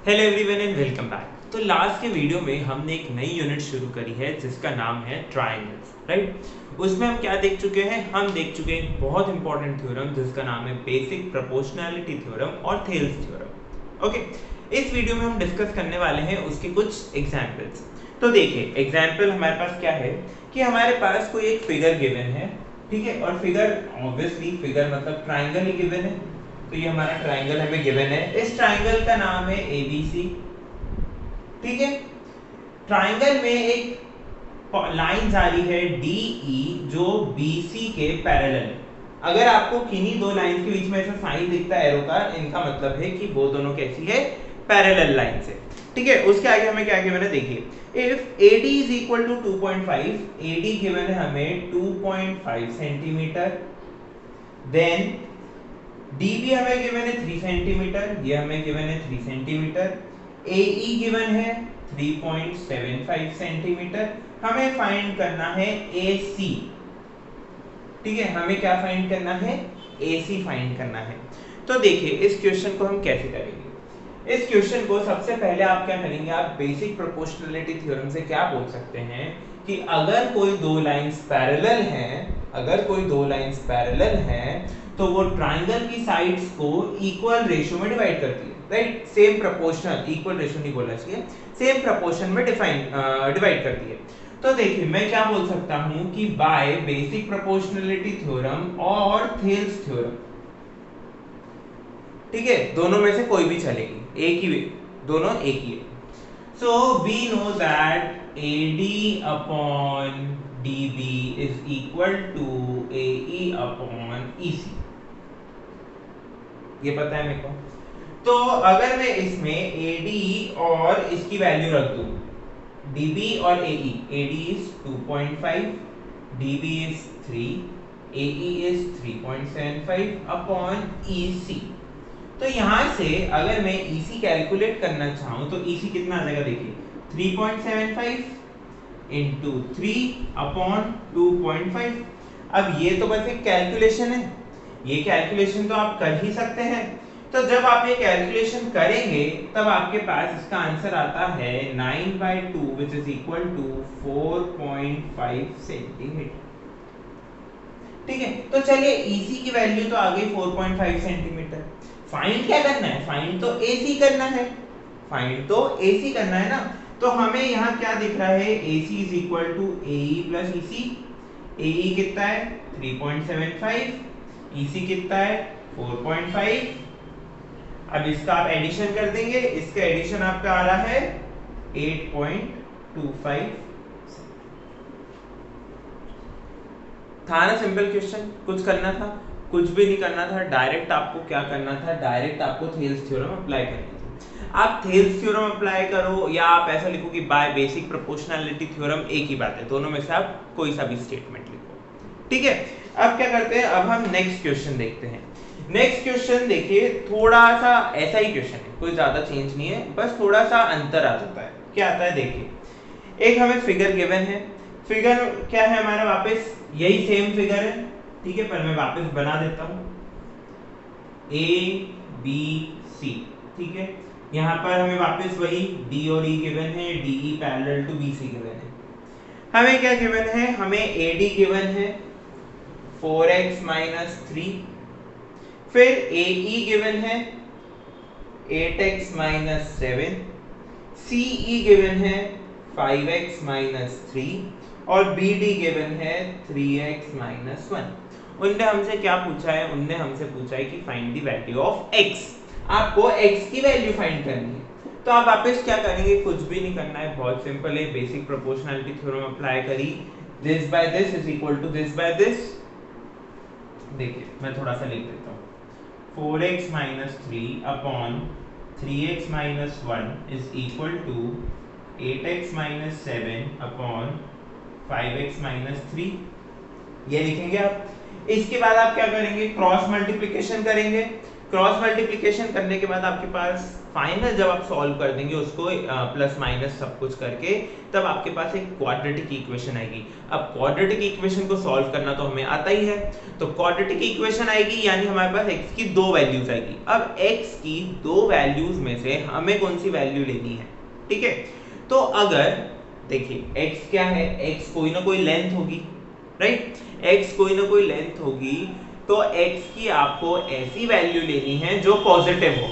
Hello everyone and welcome back. तो last के video में हमने एक नई यूनिट शुरू करी है जिसका नाम है ट्रायंगल्स, राइट। उसमें हम क्या देख चुके हैं? हम देख चुके हैं बहुत इंपॉर्टेंट थ्योरम जिसका नाम है बेसिक प्रोपोर्शनैलिटी थ्योरम और थेल्स थ्योरम। ओके, इस वीडियो में हम डिस्कस करने वाले हैं उसके कुछ एग्जाम्पल्स। तो देखिए, एग्जाम्पल हमारे पास क्या है कि हमारे पास कोई एक फिगर गिवन है, ठीक है, और फिगर ऑब्वियसली फिगर मतलब ट्रायंगल ही गिवन है। तो ये हमारा ट्रायंगल हमें गिवन है, इस ट्रायंगल का नाम है एबीसी, ठीक है। ट्रायंगल में एक लाइन जा रही है डीई जो बीसी के पैरेलल है। अगर आपको किन्हीं दो लाइन के बीच में ऐसा साइन दिखता है एरो का, इनका मतलब है कि वो दोनों कैसी है? पैरेलल लाइन से, ठीक है। उसके आगे हमें क्या गिवन है देखिए, if AD is equal to 2.5, AD given है हमें 2.5 सेंटीमीटर, देन DB हमें गिवन है 3 सेंटीमीटर, ये हमें गिवन है 3 सेंटीमीटर, AE गिवन है 3.75 सेंटीमीटर। हमें फाइंड करना है AC, ठीक है, हमें क्या फाइंड करना है? AC फाइंड करना है। तो देखिए इस क्वेश्चन को हम कैसे करेंगे। इस क्वेश्चन को सबसे पहले आप क्या करेंगे, आप बेसिक प्रोपोर्शनैलिटी थ्योरम से क्या बोल सकते हैं कि अगर कोई दो लाइंस पैरेलल हैं, अगर कोई दो लाइंस पैरेलल हैं तो वो ट्रायंगल की साइड्स को इक्वल रेशियो में डिवाइड करती है, right. Same proportional, equal ratio नहीं बोलना चाहिए, सेम प्रोपोर्शन में डिवाइड करती है। तो देखिए मैं क्या बोल सकता हूं कि बाय बेसिक प्रोपोर्शनैलिटी थ्योरम और थेल्स थ्योरम, ठीक है, दोनों में से कोई भी चलेगी, एक ही दोनों एक ही है। So we know that AD upon DB is equal to AE upon EC, ये पता है मेरे को। तो अगर मैं इसमें AD और इसकी वैल्यू रख दूं, DB और AE, AD is 2.5, DB is 3, AE is 3.75 upon EC। तो यहां से अगर मैं EC कैलकुलेट करना चाहूं तो EC कितना आ जाएगा देखिए, 3.75 इंटू 3 अपॉन 2.5। अब ये तो बस एक कैलकुलेशन है, ये कैलकुलेशन तो आप कर ही सकते हैं। तो जब आप ये कैलकुलेशन करेंगे तब आपके पास इसका आंसर आता है 9/2 which is equal to 4.5 centimetre, ठीक है। तो चलिए EC की वैल्यू तो आ गई 4.5 सेंटीमीटर। फाइंड क्या करना है? फाइंड तो AC करना है, फाइंड तो AC करना है ना। तो हमें यहाँ क्या दिख रहा है, AC is equal to AE plus EC। AE कितना है 3.75, EC कितना है 4.5। अब इसका आप एडिशन कर देंगे, इसका एडिशन आपका आ रहा है 8.25। था ना सिंपल क्वेश्चन? कुछ करना था? कुछ भी नहीं करना था, डायरेक्ट आपको क्या करना था, डायरेक्ट आपको थेल्स थ्योरम अप्लाई करनी थी। आप थेल्स थ्योरम अप्लाई करो या आप ऐसा लिखो कि बाय बेसिक प्रोपोर्शनैलिटी थ्योरम, एक ही बात है, दोनों में से आप कोई सा भी स्टेटमेंट लिखो, ठीक है। अब क्या करते हैं, अब हम नेक्स्ट क्वेश्चन देखते हैं। नेक्स्ट क्वेश्चन देखिए, थोड़ा सा ऐसा ही क्वेश्चन है, कोई ज्यादा चेंज नहीं है, बस थोड़ा सा अंतर आ जाता है। क्या आता है देखिए, एक हमें फिगर गिवन है, फिगर क्या है हमारा, वापस यही सेम फिगर है, ठीक है, पर मैं वापस बना देता हूं ABC, ठीक है। यहां पर हमें वापस वही D और E गिवन है, DE parallel to BC given है। हमें क्या गिवन है, हमें AD गिवन है 4x माइनस 3, फिर AE गिवन है 8x माइनस 7, CE गिवन है 5x माइनस 3 और BD गिवन है 3x माइनस 1। उनने हमसे क्या पूछा है? उनने हमसे पूछा है कि find the value of x। आपको x की वैल्यू फाइंड करनी है। तो आप वापस क्या करेंगे? कुछ भी नहीं करना है, बहुत सिंपल है, बेसिक प्रोपोर्शनैलिटी थ्योरम अप्लाई करी, this by this is equal to this by this. देखिए मैं थोड़ा सा लिख देता हूं, 4x minus 3 upon 3x minus 1 is equal to 8x minus 7 upon 5x minus 3, ये लिखेंगे आप। इसके बाद आप क्या करेंगे? क्रॉस मल्टीप्लिकेशन करेंगे। क्रॉस मल्टीप्लिकेशन करने के बाद आपके पास फाइनल जब आप सॉल्व कर देंगे उसको प्लस माइनस सब कुछ करके, तब आपके पास एक क्वाड्रेटिक इक्वेशन आएगी। अब क्वाड्रेटिक इक्वेशन को सॉल्व करना तो हमें आता ही है, तो क्वाड्रेटिक इक्वेशन आएगी यानी हमारे पास x की दो वैल्यूज आएगी। अब x की दो वैल्यूज में से हमें कौन सी वैल्यू लेनी है, ठीक है। तो अगर देखिए x क्या है, x कोई ना कोई लेंथ होगी, राइट, x कोई ना कोई लेंथ होगी, तो x की आपको ऐसी वैल्यू लेनी है जो पॉजिटिव हो।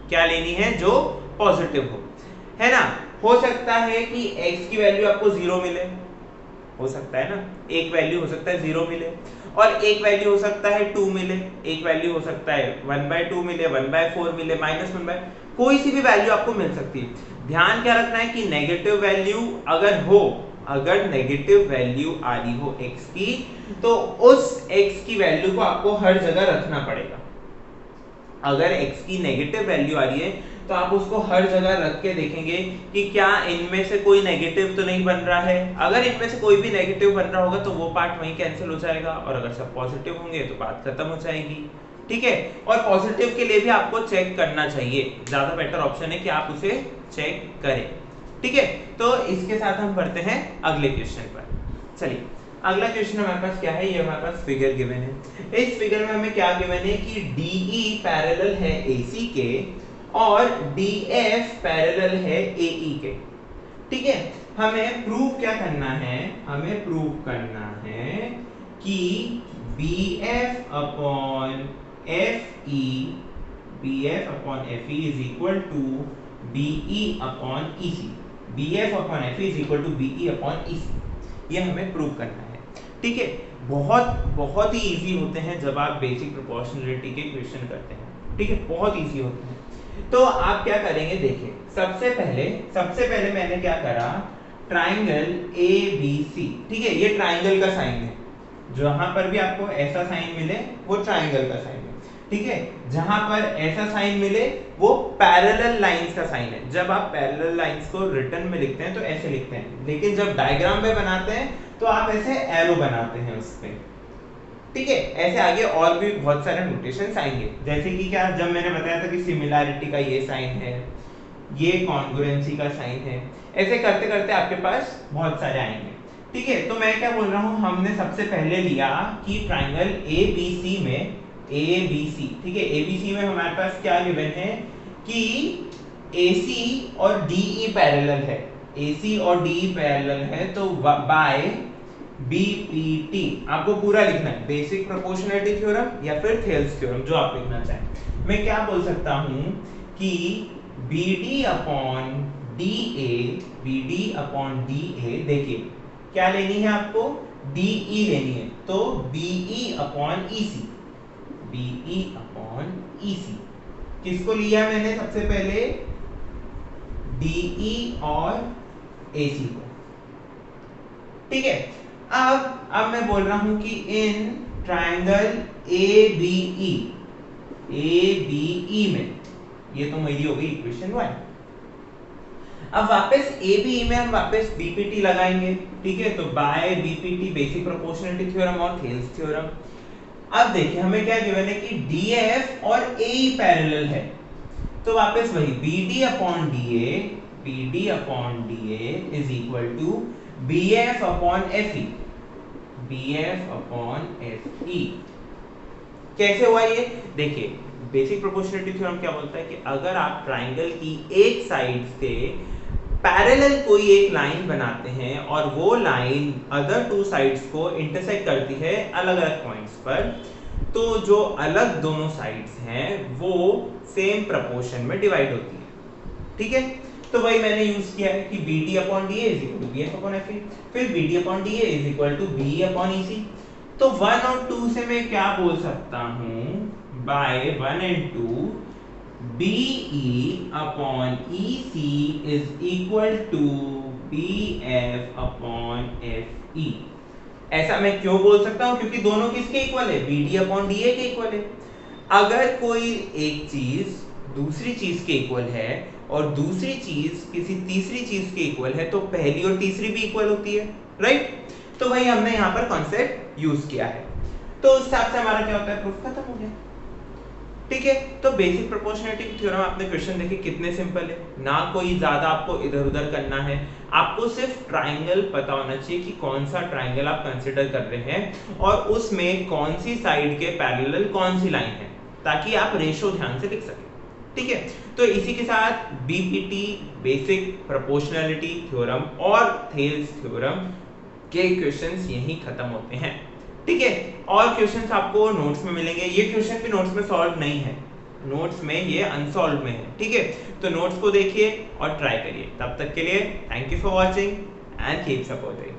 क्या लेनी है? जो पॉजिटिव हो, है ना। हो सकता है कि x की वैल्यू आपको 0 मिले, हो सकता है ना, एक वैल्यू हो सकता है 0 मिले, और एक वैल्यू हो सकता है 2 मिले, एक वैल्यू हो सकता है 1/2 मिले, 1/4 मिले, -1/, कोई सी भी वैल्यू आपको मिल सकती है। ध्यान क्या रखना है कि नेगेटिव वैल्यू अगर नेगेटिव वैल्यू आ रही हो x की, तो उस x की वैल्यू को आपको हर जगह रखना पड़ेगा। अगर x की नेगेटिव वैल्यू आ रही है तो आप उसको हर जगह रख के देखेंगे कि क्या इनमें से कोई नेगेटिव तो नहीं बन रहा है। अगर इनमें से कोई भी नेगेटिव बन रहा होगा तो वो पार्ट वहीं कैंसिल हो जाएगा, और अगर सब पॉजिटिव होंगे तो बात खत्म हो जाएगी, ठीक है। और पॉजिटिव के लिए भी आपको चेक करना चाहिए, ज्यादा बेटर ऑप्शन है कि आप उसे चेक करें, ठीक है। तो इसके साथ हम बढ़ते हैं अगले क्वेश्चन पर। चलिए अगला क्वेश्चन हमारे पास क्या है, ये हमारे पास फिगर गिवन है। इस फिगर में हमें क्या गिवन है कि DE पैरेलल है AC के और DF पैरेलल है AE के, ठीक है। हमें प्रूव क्या करना है, हमें प्रूव करना है कि BF upon FE is equal to BE upon EC, BF upon FE is equal to BE upon EC, ये हमें प्रूव करना है, ठीक है। बहुत ही इजी होते हैं जब आप बेसिक प्रोपोर्शनलिटी के क्वेश्चन करते हैं, ठीक है, बहुत इजी होते हैं। तो आप क्या करेंगे, देखिए सबसे पहले मैंने क्या करा, ट्राइंगल ABC, ठीक है, ये ट्राइंगल का साइन है, जहां पर भी आपको ऐसा साइन मिले वो ट्राइंगल का साइन है, ठीक है। जहां पर ऐसा साइन मिले वो पैरेलल लाइंस का साइन है। जब आप पैरेलल लाइंस को रिटर्न में लिखते हैं तो ऐसे लिखते हैं, लेकिन जब डायग्राम में बनाते हैं तो आप ऐसे एरो बनाते हैं उस पे, ठीक है। ऐसे आगे और भी बहुत सारे नोटेशंस आएंगे, जैसे कि क्या, जब मैंने बताया था कि सिमिलैरिटी का ये साइन है, ये कॉन्ग्रुएंसी का साइन है, ऐसे करते करते आपके पास बहुत सारे आएंगे, ठीक है। तो मैं क्या बोल रहा हूँ, हमने सबसे पहले लिया कि ट्राइंगल ABC में ABC, ठीक है, ABC में हमारे पास क्या गिवन है कि AC और DE पैरेलल है, AC और DE पैरेलल है, तो बाय BPT आपको पूरा लिखना है, बेसिक प्रोपोर्शनलिटी थ्योरम या फिर थेल्स थ्योरम, जो आप लिखना चाहें। मैं क्या बोल सकता हूं कि BD अपॉन DA, देखिए क्या लेनी है आपको, DE लेनी है, तो BE अपॉन EC, किसको लिया मैंने सबसे पहले, DE और AC को, ठीक है। अब मैं बोल रहा हूं कि इन ट्राइंगल ABE में, ये तो मेरी हो गई इक्वेशन 1। अब वापस ABE में हम वापस BPT लगाएंगे, ठीक है, तो by BPT basic proportionality theorem और थेल्स थ्योरम। अब देखिए हमें क्या गिवन है कि DF और AE पैरेलल है, तो वापस वही BD upon DA is equal to BF upon FE, कैसे हुआ ये, देखिए बेसिक प्रोपोर्शनलिटी थ्योरम क्या बोलता है कि अगर आप ट्राइंगल की एक साइड से पैरेलल कोई एक लाइन बनाते हैं और वो लाइन अदर टू साइड्स को इंटरसेक्ट करती है अलग अलग पॉइंट्स पर, तो जो अलग दोनों साइड्स हैं वो सेम प्रोपोर्शन में डिवाइड होती है, ठीक है। तो वही मैंने यूज किया है कि BD upon DA is equal to BF upon FE, फिर BD upon DA is equal to BE upon EC। तो 1 और 2 से मैं क्या बोल सकता हूं, by 1 and 2 BE upon EC is equal to BF upon FE। ऐसा मैं क्यों बोल सकता हूं, क्योंकि दोनों किसके इक्वल है, BD अपॉन DA के इक्वल है। अगर कोई एक चीज दूसरी चीज के इक्वल है और दूसरी चीज किसी तीसरी चीज के इक्वल है, तो पहली और तीसरी भी इक्वल होती है, राइट। तो वही हमने यहाँ पर कॉन्सेप्ट यूज किया है, तो उस हिसाब से हमारा क्या होता है, प्रूफ खत्म हो गया। ठीक है। तो बेसिक प्रोपोर्शनलिटी थ्योरम आपने क्वेश्चन देखे कितने सिंपल है, ना कोई ज्यादा आपको इधर उधर करना है, आपको सिर्फ ट्राइंगल पता होना चाहिए कि कौन सा ट्राइंगल आप कंसीडर कर रहे हैं और उसमें कौन सी साइड के पैरेलल कौन सी लाइन है, ताकि आप रेशो ध्यान से लिख सकें। ठीक है, तो इसी के साथ बीपीटी बेसिक प्रोपोर्शनलिटी थ्योरम और थेल्स थ्योरम के क्वेश्चंस यहीं खत्म होते हैं। ठीक है, और क्वेश्चंस आपको नोट्स में मिलेंगे, ये क्वेश्चन भी नोट्स में सॉल्व नहीं है, नोट्स में ये अनसॉल्व में है। ठीक है, तो नोट्स को देखिए और ट्राई करिए। तब तक के लिए thank you for watching and keep supporting.